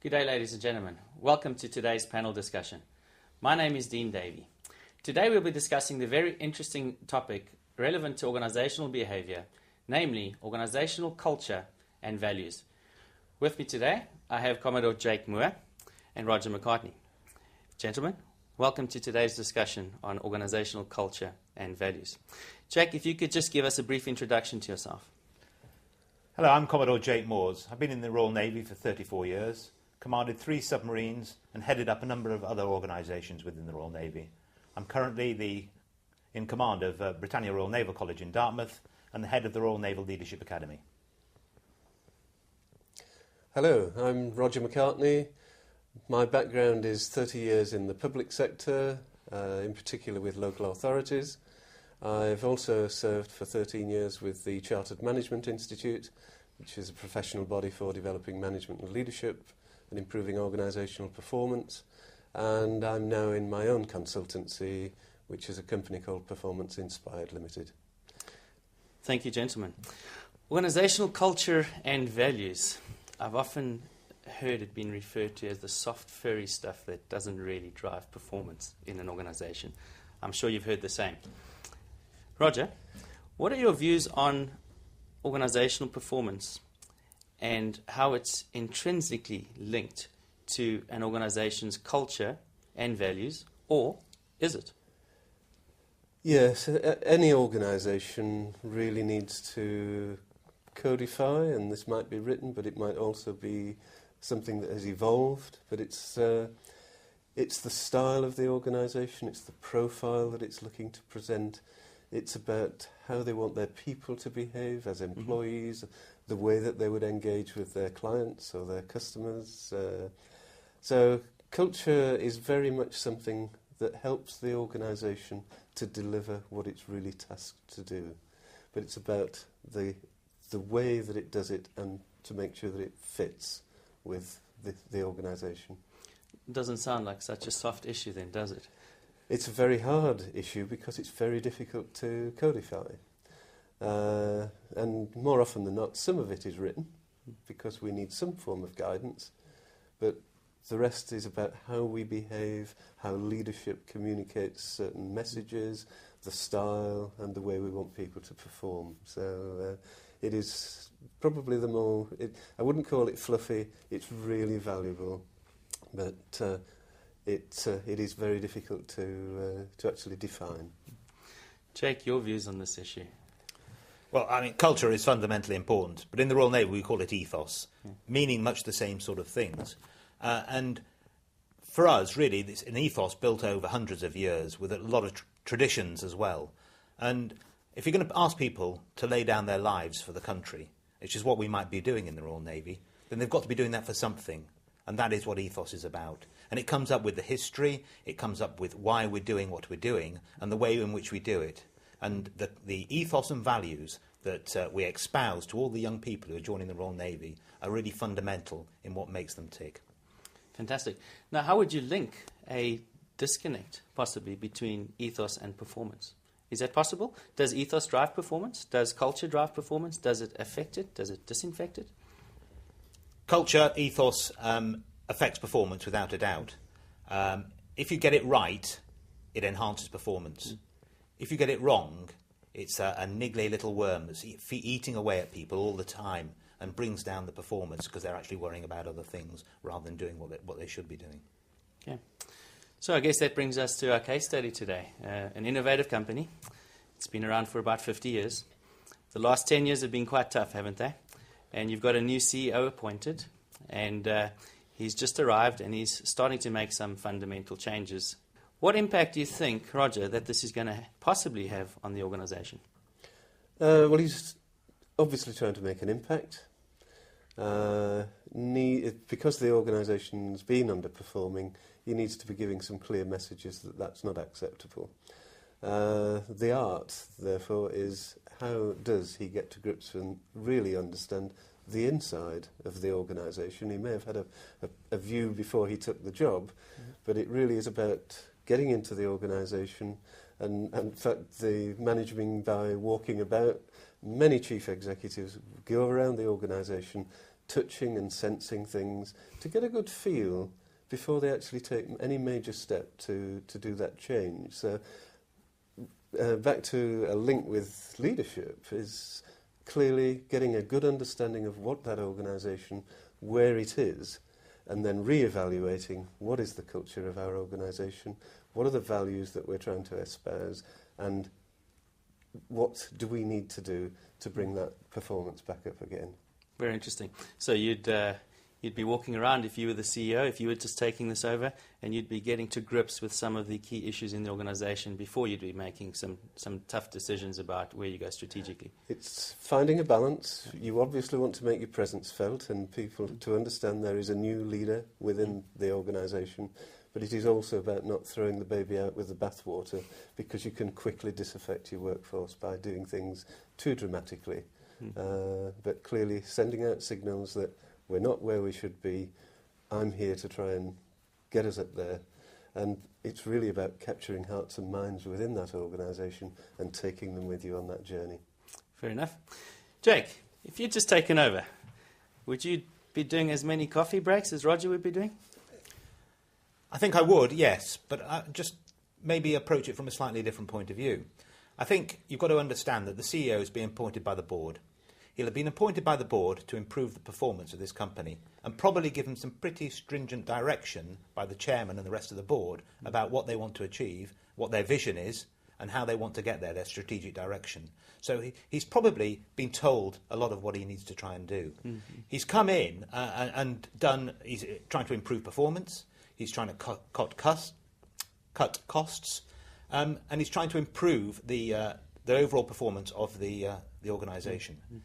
Good day, ladies and gentlemen. Welcome to today's panel discussion. My name is Dean Davey. Today we'll be discussing the very interesting topic relevant to organizational behavior, namely organizational culture and values. With me today, I have Commodore Jake Moore and Roger McCartney. Gentlemen, welcome to today's discussion on organizational culture and values. Jake, if you could just give us a brief introduction to yourself. Hello, I'm Commodore Jake Moores. I've been in the Royal Navy for 34 years, commanded 3 submarines and headed up a number of other organisations within the Royal Navy. I'm currently in command of Britannia Royal Naval College in Dartmouth and the head of the Royal Naval Leadership Academy. Hello, I'm Roger McCartney. My background is 30 years in the public sector, in particular with local authorities. I've also served for 13 years with the Chartered Management Institute, which is a professional body for developing management and leadership and improving organisational performance. And I'm now in my own consultancy, which is a company called Performance Inspired Limited. Thank you, gentlemen. Organizational culture and values. I've often heard it being referred to as the soft, furry stuff that doesn't really drive performance in an organization. I'm sure you've heard the same. Roger, what are your views on organizational performance and how it's intrinsically linked to an organization's culture and values, or is it? Yes, any organisation really needs to codify, and this might be written, but it might also be something that has evolved. But it's the style of the organisation, it's the profile that it's looking to present. It's about how they want their people to behave as employees, the way that they would engage with their clients or their customers. So culture is very much something that helps the organisation to deliver what it's really tasked to do. But it's about the way that it does it and to make sure that it fits with the organisation. It doesn't sound like such a soft issue then, does it? It's a very hard issue because it's very difficult to codify. And more often than not, some of it is written because we need some form of guidance. But the rest is about how we behave, how leadership communicates certain messages, the style and the way we want people to perform. So it is probably I wouldn't call it fluffy, it's really valuable. But it is very difficult to actually define. Jake, your views on this issue? Well, I mean, culture is fundamentally important, but in the Royal Navy we call it ethos, meaning much the same sort of things. And for us, really, it's an ethos built over hundreds of years with a lot of traditions as well. And if you're going to ask people to lay down their lives for the country, which is what we might be doing in the Royal Navy, then they've got to be doing that for something. And that is what ethos is about. And it comes up with the history, it comes up with why we're doing what we're doing, and the way in which we do it. And the ethos and values that we espouse to all the young people who are joining the Royal Navy are really fundamental in what makes them tick. Fantastic. Now, how would you link a disconnect, possibly, between ethos and performance? Is that possible? Does ethos drive performance? Does culture drive performance? Does it affect it? Does it disinfect it? Culture, ethos affects performance without a doubt. If you get it right, it enhances performance. If you get it wrong, it's a niggly little worm that's eating away at people all the time and brings down the performance because they're actually worrying about other things rather than doing what they should be doing. Okay. So I guess that brings us to our case study today. An innovative company. It's been around for about 50 years. The last 10 years have been quite tough, haven't they? And you've got a new CEO appointed, and he's just arrived and he's starting to make some fundamental changes. What impact do you think, Roger, that this is going to possibly have on the organisation? Well, he's obviously trying to make an impact. Because the organisation's been underperforming, he needs to be giving some clear messages that that's not acceptable. The art, therefore, is how does he get to grips and really understand the inside of the organisation. He may have had a view before he took the job, but it really is about getting into the organisation and in fact the managing by walking about. Many chief executives go around the organisation touching and sensing things to get a good feel before they actually take any major step to do that change. So back to a link with leadership is clearly getting a good understanding of what that organisation, where it is, and then re-evaluating what is the culture of our organisation, what are the values that we're trying to espouse, and what do we need to do to bring that performance back up again. Very interesting. So you'd be walking around if you were the CEO, if you were just taking this over, and you'd be getting to grips with some of the key issues in the organisation before you'd be making some tough decisions about where you go strategically. It's finding a balance. You obviously want to make your presence felt and people to understand there is a new leader within the organisation, but it is also about not throwing the baby out with the bathwater, because you can quickly disaffect your workforce by doing things too dramatically. But clearly sending out signals that we're not where we should be. I'm here to try and get us up there. And it's really about capturing hearts and minds within that organisation and taking them with you on that journey. Fair enough. Jake, if you'd just taken over, would you be doing as many coffee breaks as Roger would be doing? I think I would, yes, but I just maybe approach it from a slightly different point of view. I think you've got to understand that the CEO is being appointed by the board. He'll have been appointed by the board to improve the performance of this company and probably given some pretty stringent direction by the chairman and the rest of the board about what they want to achieve, what their vision is, and how they want to get there, their strategic direction. So he's probably been told a lot of what he needs to try and do. Mm-hmm. He's come in and done, he's trying to improve performance, he's trying to cut costs, and he's trying to improve the overall performance of the organisation. Mm-hmm.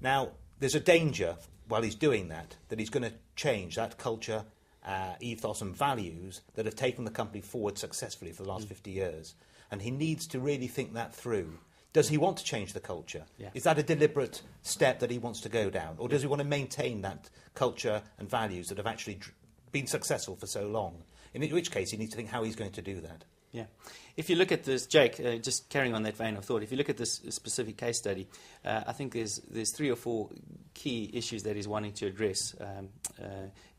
Now, there's a danger while he's doing that he's going to change that culture, ethos and values that have taken the company forward successfully for the last 50 years. And he needs to really think that through. Does he want to change the culture? Yeah. Is that a deliberate step that he wants to go down? Or does he want to maintain that culture and values that have actually been successful for so long? In which case, he needs to think how he's going to do that. Yeah. If you look at this, Jake, just carrying on that vein of thought, if you look at this specific case study, I think there's 3 or 4 key issues that he's wanting to address.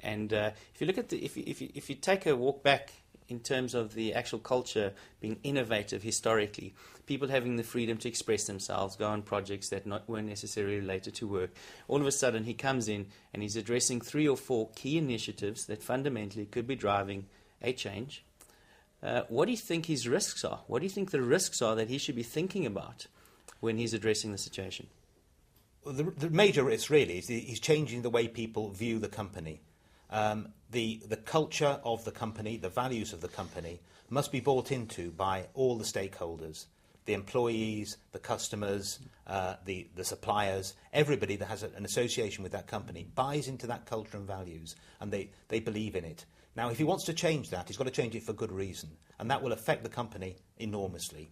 If you look at if you take a walk back in terms of the actual culture being innovative historically, people having the freedom to express themselves, go on projects that weren't necessarily related to work, all of a sudden he comes in and he's addressing 3 or 4 key initiatives that fundamentally could be driving a change. What do you think his risks are? What do you think the risks are that he should be thinking about when he's addressing the situation? Well, the major risk really is he's changing the way people view the company. The culture of the company, the values of the company must be bought into by all the stakeholders, the employees, the customers, the suppliers. Everybody that has an association with that company buys into that culture and values, and they believe in it. Now, if he wants to change that, he's got to change it for good reason, and that will affect the company enormously.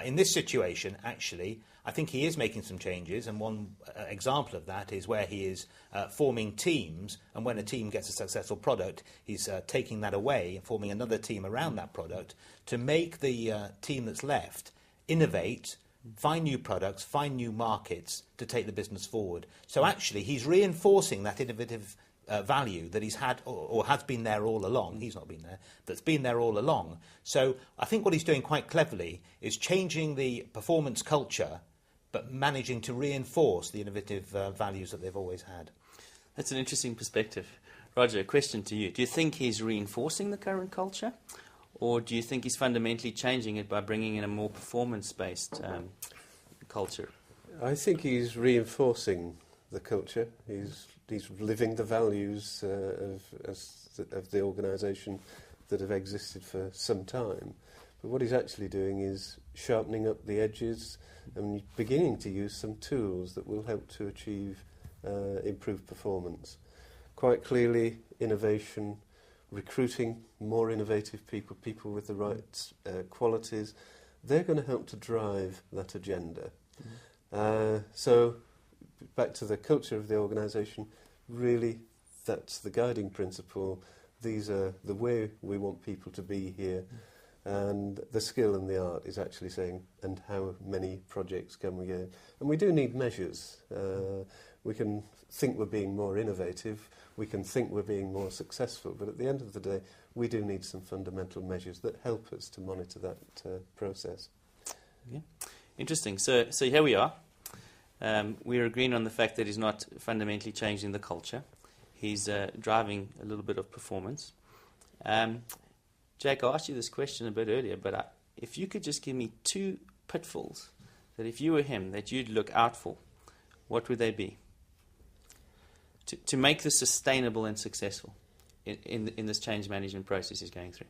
In this situation, actually, I think he is making some changes, and one example of that is where he is forming teams, and when a team gets a successful product, he's taking that away and forming another team around that product to make the team that's left innovate, find new products, find new markets to take the business forward. So actually, he's reinforcing that innovative value that he's had or has been there all along. He's not been there, that's been there all along. So I think what he's doing quite cleverly is changing the performance culture, but managing to reinforce the innovative values that they've always had. That's an interesting perspective. Roger, a question to you. Do you think he's reinforcing the current culture, or do you think he's fundamentally changing it by bringing in a more performance-based culture? I think he's reinforcing the culture. He's living the values of the organisation that have existed for some time. But what he's actually doing is sharpening up the edges and beginning to use some tools that will help to achieve improved performance. Quite clearly, innovation, recruiting more innovative people with the right qualities, they're going to help to drive that agenda. So back to the culture of the organisation, really that's the guiding principle. These are the way we want people to be here. And the skill and the art is actually saying, and how many projects can we get? And we do need measures. We can think we're being more innovative, we can think we're being more successful, but at the end of the day, we do need some fundamental measures that help us to monitor that process. Okay. Interesting. So here we are. We're agreeing on the fact that he's not fundamentally changing the culture. He's driving a little bit of performance. Jake, I asked you this question a bit earlier, but if you could just give me 2 pitfalls that if you were him, that you'd look out for, what would they be? To make this sustainable and successful in this change management process he's going through.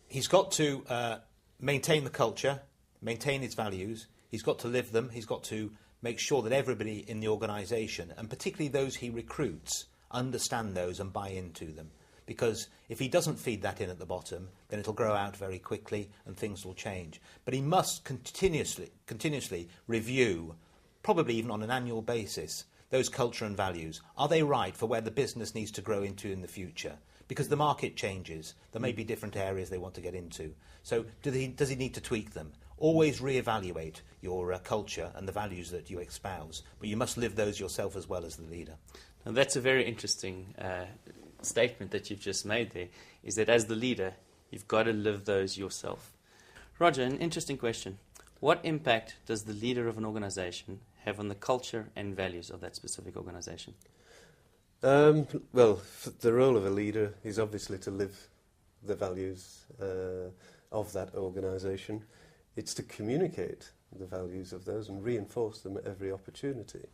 He's got to maintain the culture, maintain its values. He's got to live them. He's got to make sure that everybody in the organisation, and particularly those he recruits, understand those and buy into them. Because if he doesn't feed that in at the bottom, then it'll grow out very quickly and things will change. But he must continuously review, probably even on an annual basis, those culture and values. Are they right for where the business needs to grow into in the future? Because the market changes. There may be different areas they want to get into. So does he need to tweak them? Always reevaluate your culture and the values that you espouse. But you must live those yourself as well as the leader. And that's a very interesting statement that you've just made there, is that as the leader, you've got to live those yourself. Roger, an interesting question. What impact does the leader of an organisation have on the culture and values of that specific organisation? Well, the role of a leader is obviously to live the values of that organisation. It's to communicate the values of those and reinforce them at every opportunity.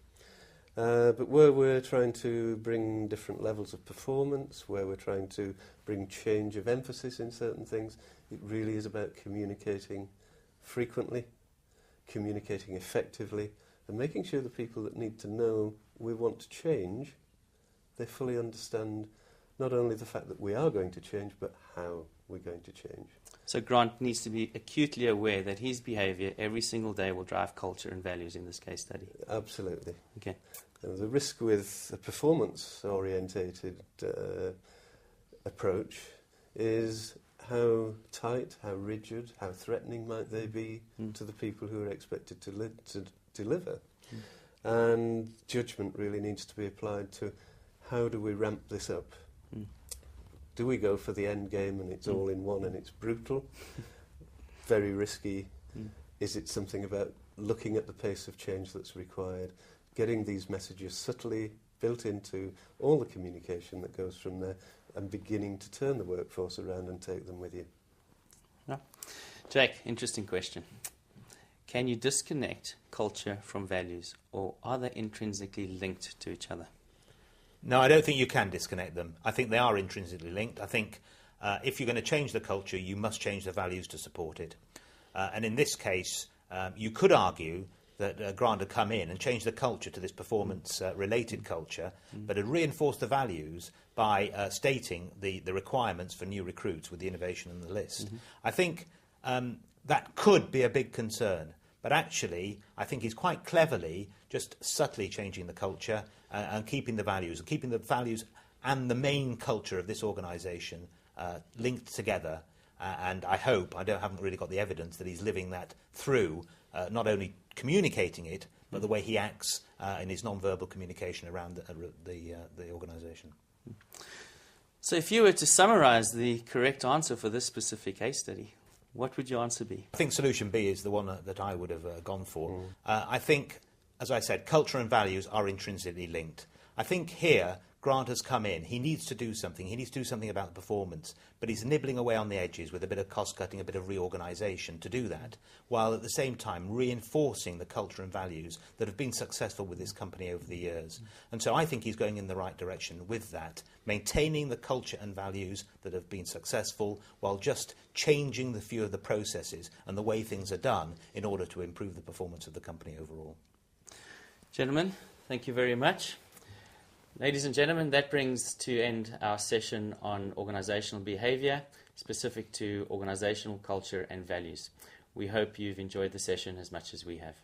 But where we're trying to bring different levels of performance, where we're trying to bring change of emphasis in certain things, it really is about communicating frequently, communicating effectively, and making sure the people that need to know we want to change, they fully understand not only the fact that we are going to change, but how we're going to change. So Grant needs to be acutely aware that his behaviour every single day will drive culture and values in this case study. Absolutely. Okay. The risk with a performance-orientated approach is how tight, how rigid, how threatening might they be to the people who are expected to deliver. And judgment really needs to be applied to how do we ramp this up. Do we go for the end game and it's all in one and it's brutal? Very risky. Is it something about looking at the pace of change that's required, getting these messages subtly built into all the communication that goes from there, and beginning to turn the workforce around and take them with you? Yeah. Jake, interesting question. Can you disconnect culture from values, or are they intrinsically linked to each other? No, I don't think you can disconnect them. I think they are intrinsically linked. I think if you're going to change the culture, you must change the values to support it. And in this case, you could argue that Grant had come in and changed the culture to this performance-related culture, but had reinforced the values by stating the requirements for new recruits with the innovation in the list. I think that could be a big concern. But actually, I think he's quite cleverly just subtly changing the culture and keeping the values and the main culture of this organisation linked together. And I hope, haven't really got the evidence, that he's living that through not only communicating it, but the way he acts in his non-verbal communication around the organisation. So if you were to summarise the correct answer for this specific case study, what would your answer be? I think solution B is the one that I would have gone for. I think, as I said, culture and values are intrinsically linked. I think here Grant has come in. He needs to do something. He needs to do something about the performance. But he's nibbling away on the edges with a bit of cost-cutting, a bit of reorganisation to do that, while at the same time reinforcing the culture and values that have been successful with this company over the years. And so I think he's going in the right direction with that, maintaining the culture and values that have been successful while just changing the few of the processes and the way things are done in order to improve the performance of the company overall. Gentlemen, thank you very much. Ladies and gentlemen, that brings to end our session on organisational behaviour, specific to organisational culture and values. We hope you've enjoyed the session as much as we have.